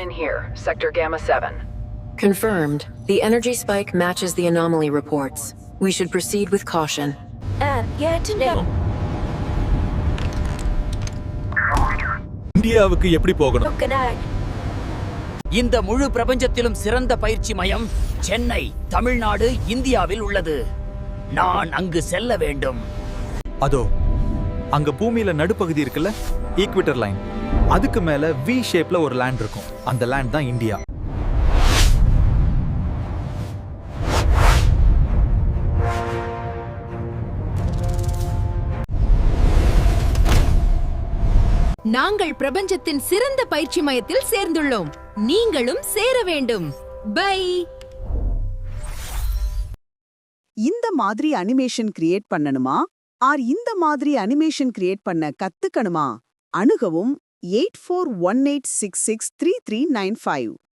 in here, Sector Gamma 7. Confirmed. The energy spike matches the anomaly reports. We should proceed with caution. இந்தியாவுக்கு எப்படி போகணும்? இந்த முழு பிரபஞ்சத்திலும் சிறந்த பயிற்சி மையம் சென்னை, தமிழ்நாடு, இந்தியாவில் உள்ளது. நான் அங்கு செல்ல வேண்டும். அதோ அங்க பூமியில நடுப்பகுதி இருக்குல்ல, ஈக்விட்டர் லைன். அதுக்கு மேல வி ஷேப்ல ஒரு லேண்ட் இருக்கும். அந்த லேண்ட் தான் இந்தியா. நாங்கள் பிரபஞ்சத்தின் சிறந்த பயிற்சி மையத்தில் சேர்ந்துள்ளோம். நீங்களும் சேர வேண்டும். பை. இந்த மாதிரி அனிமேஷன் கிரியேட் பண்ணணுமா ஆர் இந்த மாதிரி அனிமேஷன் கிரியேட் பண்ண கத்துக்கணுமா? அணுகவும் 8418663395